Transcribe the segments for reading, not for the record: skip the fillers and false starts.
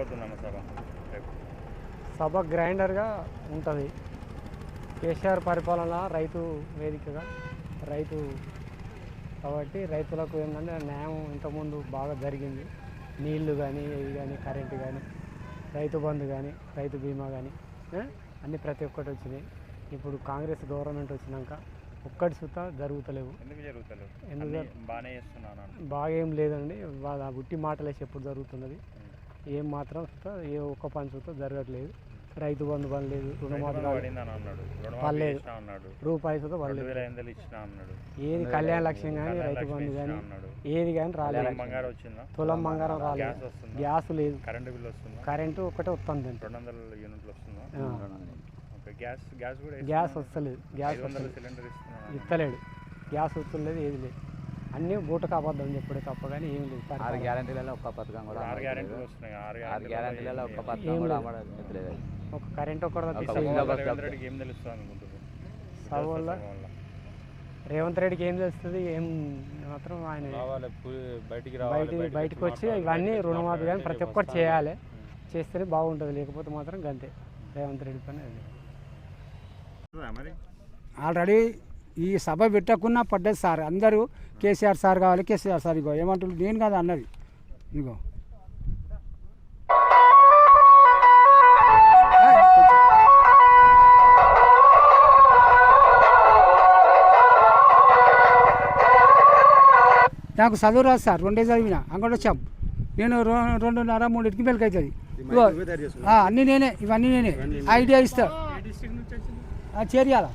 ఉండబోతుందన్న సభ? సభ గ్రైండర్గా ఉంటుంది. కేసీఆర్ పరిపాలన రైతు వేదికగా రైతు కాబట్టి రైతులకు ఏంటంటే న్యాయం ఇంతకుముందు బాగా జరిగింది. నీళ్లు కానీ ఇవి కానీ కరెంటు కానీ రైతు బంధు కానీ రైతు బీమా కానీ అన్నీ ప్రతి ఒక్కటి వచ్చినాయి. ఇప్పుడు కాంగ్రెస్ గవర్నమెంట్ వచ్చినాక ఒక్కటి సుతా జరుగుతలేవు. ఎందుకు బాగానే చేస్తున్నాను? బాగా ఏం లేదండి, వాళ్ళ గుట్టి మాటలేసి ఎప్పుడు జరుగుతున్నది. ఏం మాత్రం సుతా ఏ ఒక్క పని సుతా జరగట్లేదు. రైతు బంధు పడలేదు, రుణమాఫీ పడలేదు, రూపాయి సుతా పడలేదు. ఏది కళ్యాణ లక్ష్యం కానీ రైతు బంధు కానీ ఏది కానీ రాలేదు. తులం బంగారం రాలేదు, గ్యాస్ లేదు, కరెంటు ఒకటే వస్తుంది. గ్యాస్ వస్తలేదు, గ్యాస్ ఇస్తలేడు, గ్యాస్ వస్తలేదు, ఏది లేదు. అన్నీ బూటకు అబద్ధం చెప్పుడే తప్ప కానీ ఏం లేదు. 6 గ్యారెంటీలలో ఒక్క పథకం కూడా 6 గ్యారెంటీలలో ఒక్క పథకం కూడా అమలు. ఒక కరెంట్ ఒకటి సభలో రేవంత్ రెడ్డికి ఏం తెలుస్తుంది? ఏం మాత్రం ఆయన బయటకు వచ్చి ఇవన్నీ రుణమాఫీ కానీ ప్రతి ఒక్కటి చేయాలి, చేస్తేనే బాగుంటుంది. లేకపోతే మాత్రం గంతే రేవంత్ రెడ్డి పని. ఆల్రెడీ ఈ సభ పెట్టకున్నా పడ్డది సార్. అందరూ కేసీఆర్ సార్ కావాలి, కేసీఆర్ సార్. ఇగో ఏమంటున్నారు, నేను కాదు అన్నది. ఇగో నాకు చదువు రాదు సార్, 2 చదివిన అంగడి వచ్చాం. నేను 2:30-3 మెలకు అవుతుంది. అన్నీ నేనే, ఇవన్నీ నేనే ఐడియా ఇస్తా. చేరియాల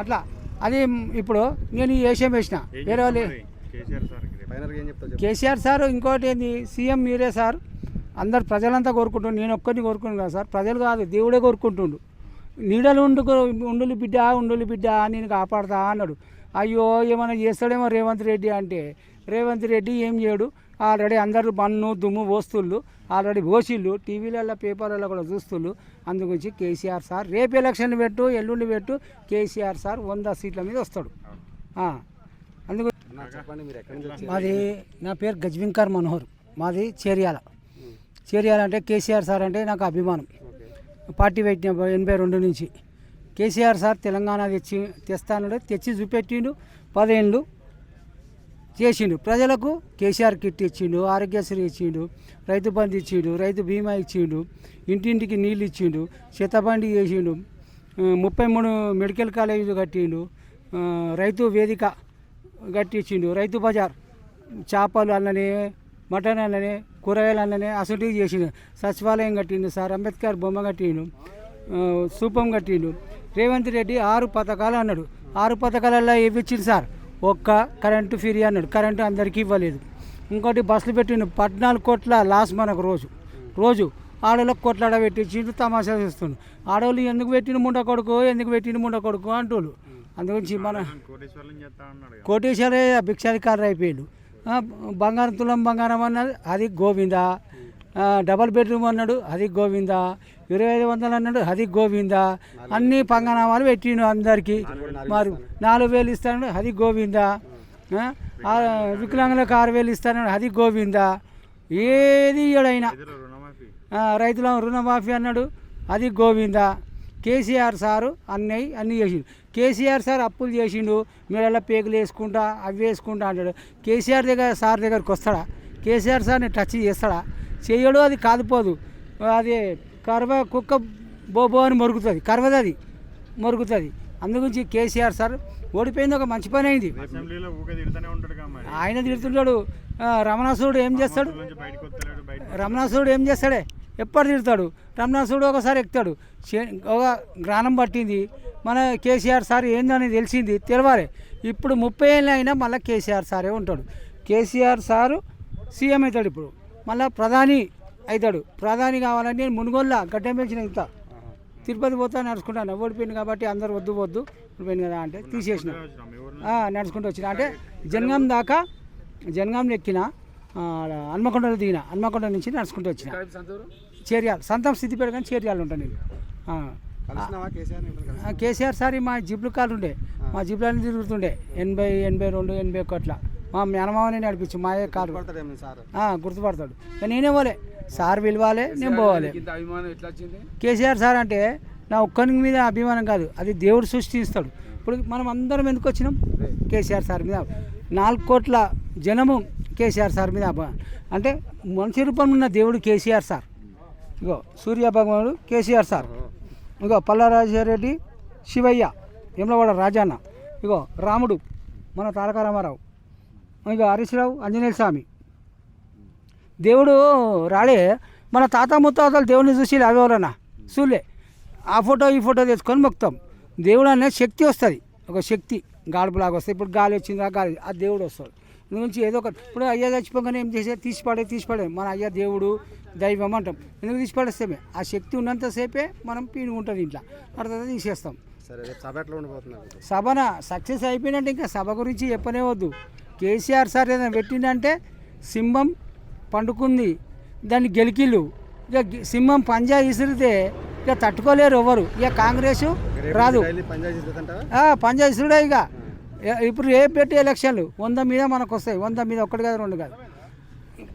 అట్లా అది. ఇప్పుడు నేను ఈ ఏషియం వేసిన వేరే వాళ్ళు కేసీఆర్ సార్. ఇంకోటి ఏంది, సీఎం మీరే సార్. అందరు ప్రజలంతా కోరుకుంటుండు, నేను ఒక్కరిని కోరుకున్నాను కదా సార్. ప్రజలు కాదు, దేవుడే కోరుకుంటుండు. నీడలు ఉండులు బిడ్డ నేను కాపాడుతా అన్నాడు. అయ్యో ఏమైనా చేస్తాడేమో రేవంత్ రెడ్డి అంటే, రేవంత్ రెడ్డి ఏం చేయడు. ఆల్రెడీ అందరూ మన్ను దుమ్ము పోస్తుళ్ళు, ఆల్రెడీ పోసిళ్ళు, టీవీలలో పేపర్లలో కూడా చూస్తుళ్ళు. అందుగురించి కేసీఆర్ సార్ రేపు ఎలక్షన్లు పెట్టు, ఎల్లుండి పెట్టు, కేసీఆర్ సార్ 100 సీట్ల మీద వస్తాడు. అందుకు మాది, నా పేరు గజ్వింకర్ మనోహర్, మాది చేరియాల అంటే కేసీఆర్ సార్ అంటే నాకు అభిమానం. పార్టీ పెట్టిన 82 నుంచి. కేసీఆర్ సార్ తెలంగాణ తెస్తాను, తెచ్చి చూపెట్టిండు. 10 ఏళ్ళు చేసిండు. ప్రజలకు కేసీఆర్ కిట్ ఇచ్చిండు, ఆరోగ్యశ్రీ ఇచ్చిండు, రైతు బంధు ఇచ్చిండు, రైతు బీమా ఇచ్చిండు, ఇంటింటికి నీళ్ళు ఇచ్చిండు, శతబండి చేసిండు, 33 మెడికల్ కాలేజీలు కట్టిండు, రైతు వేదిక కట్టించిండు, రైతు బజార్ చేపలు అన్ననే, మటన్ అన్ననే, కూరగాయలు అన్ననే అసలు చేసిండు. సచివాలయం కట్టిండు సార్, అంబేద్కర్ బొమ్మ కట్టిండు, సూపం కట్టిండు. రేవంత్ రెడ్డి 6 పథకాలు అన్నాడు. 6 పథకాలలో ఏవి ఇచ్చిండు సార్? ఒక్క కరెంటు ఫ్రీ అన్నాడు, కరెంటు అందరికీ ఇవ్వలేదు. ఇంకోటి బస్సులు పెట్టిండు, 14 కోట్ల లాస్ మనకు రోజు ఆడవాళ్ళకి కొట్లాడ పెట్టించిండు, తమాషా చేస్తుండు. ఆడవాళ్ళు ఎందుకు పెట్టిన ముండ కొడుకు అంటోళ్ళు. అందుగురించి మన కోటేశ్వరే భిక్షాధికారులు అయిపోయాడు. తులం బంగారం అన్నది అది గోవిందా, డబల్ బెడ్రూమ్ అన్నాడు అది గోవిందా, 2500 అన్నాడు అది గోవిందా, అన్ని పంగనామాలు పెట్టిండు అందరికీ. మరి 4000 ఇస్తాడు అది గోవిందా, వికలాంగులకు 6000 ఇస్తాడు అది గోవిందా. ఏది ఇయ్యడైనా రైతుల రుణమాఫీ అన్నాడు అది గోవిందా. కేసీఆర్ సారు అన్నీ చేసిండు. కేసీఆర్ సార్ అప్పులు చేసిండు, మెడల పేగులు వేసుకుంటా అవి వేసుకుంటా అంటాడు. కేసీఆర్ సార్ దగ్గరికి వస్తాడా? కేసీఆర్ సార్ని టచ్ చేస్తాడా? చేయడు. అది కాదుపోదు, అది కుక్క బోబో అని మొరుగుతుంది. అందుగురించి కేసీఆర్ సార్ ఓడిపోయింది, ఒక మంచి పని అయింది. ఆయన తిడుతుంటాడు. రమణాసురుడు ఏం చేస్తాడే? ఎప్పుడు తిడతాడు. రమణాసురుడు ఒకసారి ఎక్కుతాడు. ఒక జ్ఞానం పట్టింది మన కేసీఆర్ సార్ ఏందని తెలిసింది, తెలవాలి. ఇప్పుడు 30 ఏళ్ళు అయినా మళ్ళీ కేసీఆర్ సారే ఉంటాడు. కేసీఆర్ సారు సీఎం అవుతాడు. ఇప్పుడు మళ్ళీ ప్రధాని అవుతాడు. ప్రధాని కావాలని నేను మునుగోళ్ళ గడ్డం పెంచిన ఇంత తిరుపతి పోతా నడుచుకుంటాను. ఓడిపోయింది కాబట్టి అందరు వద్దు ఓడిపోయింది కదా అంటే తీసేసిన, నడుచుకుంటూ వచ్చిన. అంటే జనగాం ఎక్కిన, హన్మకొండలో దిగిన, హన్మకొండ నుంచి నడుచుకుంటూ వచ్చిన. చేరియాల సంతం సిద్దిపేట కానీ చేరియాలు ఉంటాను నేను. కేసీఆర్ సార్ మా జిప్లు కాలు ఉండే, మా జిప్లన్నీ తిరుగుతుండే 80, 82, 81 మా మేనమావనే నడిపించు. మాయే కారు గుర్తుపడతాడు. నేనే పోలే, సార్ పిలవాలి, నేను పోవాలి. ఇంత అభిమానం ఎట్లా వచ్చింది? కేసీఆర్ సార్ అంటే నా ఒక్కరి మీద అభిమానం కాదు, అది దేవుడు సృష్టిస్తాడు. ఇప్పుడు మనం అందరం ఎందుకు వచ్చినాం? కేసీఆర్ సార్ మీద 4 కోట్ల జనము కేసీఆర్ సార్ మీద అంటే మనిషి రూపంలో ఉన్న దేవుడు కేసీఆర్ సార్. ఇగో సూర్య భగవానుడు కేసీఆర్ సార్, ఇగో పల్లారాజరెడ్డి శివయ్య, యమలవాడ రాజన్న, ఇగో రాముడు మన తారక రామారావు, ఇగో హరీశ్రావు ఆంజనేయ స్వామి. దేవుడు రాడే, మన తాత ముత్తాతలు దేవుడిని చూసి అవేవరన్నా చూలే, ఆ ఫోటో ఈ ఫోటో తెచ్చుకొని మొక్తాం. దేవుడు అనేది శక్తి వస్తుంది, ఒక శక్తి గాడుపులాగా వస్తుంది. ఇప్పుడు గాలి వచ్చింది, ఆ గాలి ఆ దేవుడు వస్తాడు. నుంచి ఏదో ఒకటి ఇప్పుడు అయ్యా చచ్చిపోగానే ఏం చేసే తీసిపడే మన అయ్యా దేవుడు దైవం అంటాం. ఎందుకు తీసిపడేస్తామే? ఆ శక్తి ఉన్నంతసేపే మనం పీనుకుంటుంది ఇంట్లో, అర్థం తీసేస్తాం. సభన సక్సెస్ అయిపోయినట్టే, ఇంకా సభ గురించి చెప్పనే వద్దు. కేసీఆర్ సార్ ఏదైనా పెట్టిందంటే సింహం పండుకుంది, దాన్ని గెలికిళ్ళు. ఇక సింహం పంజా ఇసిరితే ఇక తట్టుకోలేరు ఎవరు. ఇక కాంగ్రెస్ రాదు, పంజా ఇసురుడే. ఇక ఇప్పుడు ఏ పెట్టి ఎలక్షన్లు 100 మీద మనకు వస్తాయి, 100 మీద 1 కాదు 2 కాదు.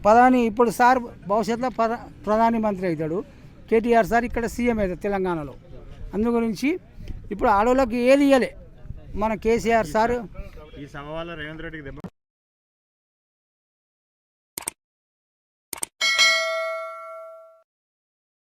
ప్రధాని ఇప్పుడు సార్ భవిష్యత్తులో ప్రధాని మంత్రి అవుతాడు, కేటీఆర్ సార్ ఇక్కడ సీఎం అవుతాడు తెలంగాణలో. అందు గురించి ఇప్పుడు ఆడవాళ్ళకి ఏది ఇవ్వలే మన కేసీఆర్ సార్. ఈ సభ వల్ల రేవంత్ రెడ్డికి దెబ్బ